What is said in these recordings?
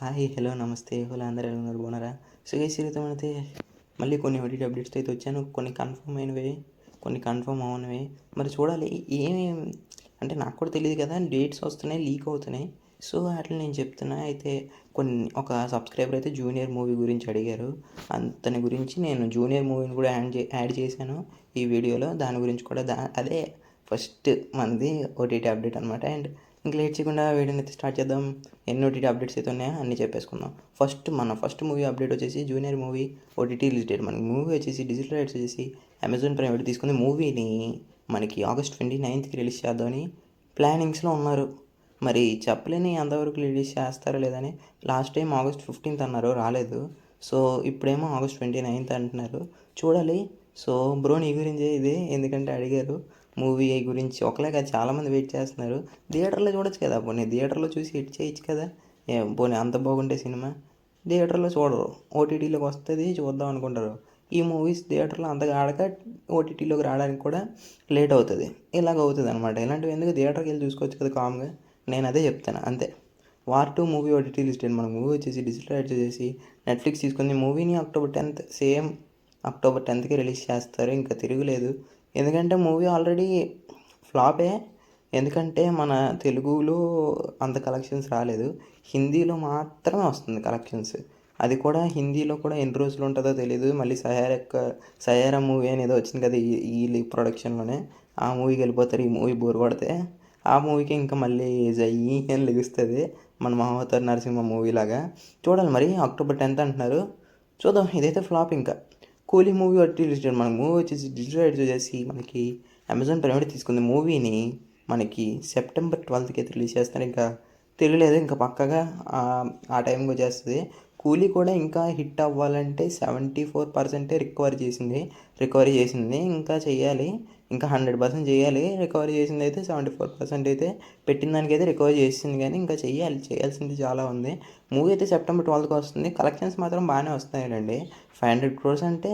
Hi, hello, నమస్తే. Hello, అందరూ ఎలా ఉన్నారు? బాగున్నారా? సో గైస్, ఈరోజు అయితే మళ్ళీ కొన్ని ఓటీటీ అప్డేట్స్తో అయితే వచ్చాను. కొన్ని కన్ఫర్మ్ అయినవి, కొన్ని కన్ఫర్మ్ అవనివి. మరి చూడాలి ఏమేమి, అంటే నాకు కూడా తెలియదు కదా, డేట్స్ వస్తున్నాయి, లీక్ అవుతున్నాయి. సో అట్లా నేను చెప్తున్నా. అయితే ఒక సబ్స్క్రైబర్ అయితే జూనియర్ మూవీ గురించి అడిగారు. అంతని గురించి నేను జూనియర్ మూవీని కూడా యాడ్ చేశాను ఈ వీడియోలో. దాని గురించి కూడా అదే ఫస్ట్ మనది ఓటీటీ అప్డేట్ అనమాట. అండ్ ఇంక లేట్ చేయకుండా వీడియోని అయితే స్టార్ట్ చేద్దాం. ఎన్ని ఓటీటీ అప్డేట్స్ అయితే ఉన్నాయో అన్నీ చెప్పేసుకుందాం. ఫస్ట్ మూవీ అప్డేట్ వచ్చేసి junior movie OTT release date. మనకి మూవీ వచ్చేసి డిజిటల్ రైట్స్ వచ్చేసి అమెజాన్ ప్రైమ్ తీసుకుని మూవీని మనకి August 29th రిలీజ్ చేద్దామని ప్లానింగ్స్లో ఉన్నారు. మరి చెప్పలేని ఎంతవరకు రిలీజ్ చేస్తారో లేదని. లాస్ట్ టైం August 15th అన్నారు, రాలేదు. సో ఇప్పుడేమో August 29th అంటున్నారు, చూడాలి. సో బ్రో, నీ గురించే ఇది, ఎందుకంటే అడిగారు మూవీ గురించి. ఒకలే కాదు, చాలామంది వెయిట్ చేస్తున్నారు. థియేటర్లో చూడొచ్చు కదా, పోనీ థియేటర్లో చూసి హిట్ చేయొచ్చు కదా. పోనీ అంత బాగుంటే సినిమా థియేటర్లో చూడరు, ఓటీటీలోకి వస్తుంది చూద్దాం అనుకుంటారు. ఈ మూవీస్ థియేటర్లో అంతగా ఆడక ఓటీటీలోకి రావడానికి కూడా లేట్ అవుతుంది. ఇలాగ అవుతుంది అనమాట. ఇలాంటివి ఎందుకు థియేటర్కి వెళ్ళి చూసుకోవచ్చు కదా కామ్గా. నేను అదే చెప్తాను, అంతే. War 2 movie OTT listed. మన మూవీ వచ్చేసి డిజిటల్ రైట్స్ వచ్చేసి నెట్ఫ్లిక్స్ తీసుకుంది. మూవీని October 10th, same October 10th release చేస్తారు, ఇంకా తిరుగులేదు. ఎందుకంటే మూవీ ఆల్రెడీ ఫ్లాపే. ఎందుకంటే మన తెలుగులో అంత కలెక్షన్స్ రాలేదు, హిందీలో మాత్రమే వస్తుంది కలెక్షన్స్. అది కూడా హిందీలో కూడా ఎన్ని రోజులు ఉంటుందో తెలియదు. మళ్ళీ సయారా మూవీ అని ఏదో వచ్చింది కదా ఈ ప్రొడక్షన్లోనే, ఆ మూవీకి వెళ్ళిపోతారు. ఈ మూవీ బోర్ కొడితే ఆ మూవీకి ఇంకా మళ్ళీ జయ్యి అని లెగుస్తుంది, మన మహావతార్ నరసింహ మూవీ లాగా. చూడాలి మరి, October 10th అంటున్నారు, చూద్దాం. ఇదైతే ఫ్లాప్. ఇంకా కూలీ మూవీ వచ్చి రిలీజ్. మన మూవీ వచ్చేసి డిజిటల్ రైట్స్ వచ్చేసి మనకి అమెజాన్ ప్రైమ్ తీసుకుంది. మూవీని మనకి September 12th అయితే రిలీజ్ చేస్తారు. ఇంకా తెలియలేదు, ఇంకా పక్కగా ఆ టైంకి వచ్చేస్తుంది. కూలీ కూడా ఇంకా హిట్ అవ్వాలంటే 74% రికవరీ చేసింది. ఇంకా చెయ్యాలి, ఇంకా 100% చేయాలి. రికవరీ చేసింది అయితే 74% అయితే, పెట్టిన దానికైతే రికవరీ చేసింది, కానీ ఇంకా చేయాల్సింది చాలా ఉంది. మూవీ అయితే September 12th వస్తుంది. కలెక్షన్స్ మాత్రం బాగానే వస్తున్నాయండి. 500 crores అంటే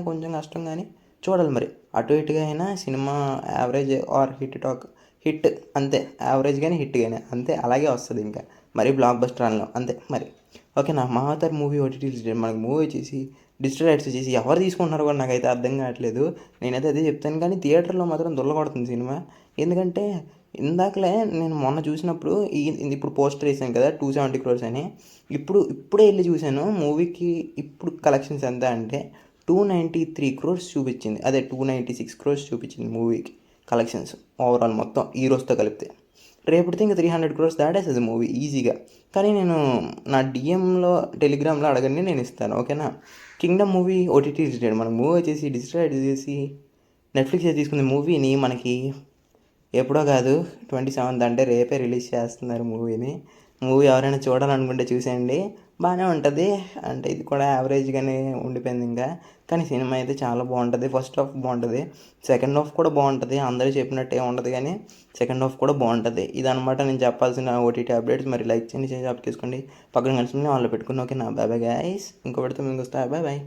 కొంచెం కష్టం, కానీ చూడాలి మరి. అటు ఇటుగా అయినా సినిమా యావరేజ్ ఆర్ హిట్ అంతే. యావరేజ్ కానీ హిట్ కానీ అంతే, అలాగే వస్తుంది. ఇంకా మరి బ్లాక్ బస్టర్ అనలేం, అంతే మరి. ఓకేనా. మహావతార్ మూవీ ఓటీటీ మనకి మూవీ వచ్చేసి డిజిటల్ రైట్స్ వచ్చేసి ఎవరు తీసుకుంటున్నారు కూడా నాకైతే అర్థం కావట్లేదు. నేనైతే అదే చెప్తాను, కానీ థియేటర్లో మాత్రం దొల్లగొడుతుంది సినిమా. ఎందుకంటే ఇందాకలే నేను మొన్న చూసినప్పుడు ఇప్పుడు పోస్టర్ వేసాను కదా 270 crores అని. ఇప్పుడే వెళ్ళి చూశాను మూవీకి. ఇప్పుడు కలెక్షన్స్ ఎంత అంటే 293 crores చూపించింది. అదే 296 crores చూపించింది మూవీకి కలెక్షన్స్ ఓవరాల్ మొత్తం ఈ రోజుతో కలిపితే. రేపటితే ఇంకా 300 crores దాటేస్తుంది మూవీ ఈజీగా. కానీ నేను నా డిఎంలో టెలిగ్రామ్లో అడగండి, నేను ఇస్తాను, ఓకేనా. Kingdom movie OTT release. మన మూవీ వచ్చేసి డిజిటల్ రైట్స్ చేసి నెట్ఫ్లిక్స్ తీసుకునే మూవీని మనకి ఎప్పుడో కాదు 27th, అంటే రేపే రిలీజ్ చేస్తున్నారు మూవీని. మూవీ ఎవరైనా చూడాలనుకుంటే చూసేయండి, బాగానే ఉంటుంది. అంటే ఇది కూడా యావరేజ్గానే ఉండిపోయింది ఇంకా, కానీ సినిమా అయితే చాలా బాగుంటుంది. ఫస్ట్ హాఫ్ బాగుంటుంది, సెకండ్ హాఫ్ కూడా బాగుంటుంది. అందరూ చెప్పినట్టే ఉండదు, కానీ సెకండ్ హాఫ్ కూడా బాగుంటుంది. ఇదనమాట నేను చెప్పాల్సిన ఓటీటీ అప్డేట్స్. మరి లైక్ చేయండి, జాబ్ చేసుకోండి, పక్కన కలిసి వాళ్ళు పెట్టుకుని. ఓకే నా, బాయ్ బాయ్ గైస్. ఇంకో పెడితే మీకు వస్తా, బాయ్ బాయ్.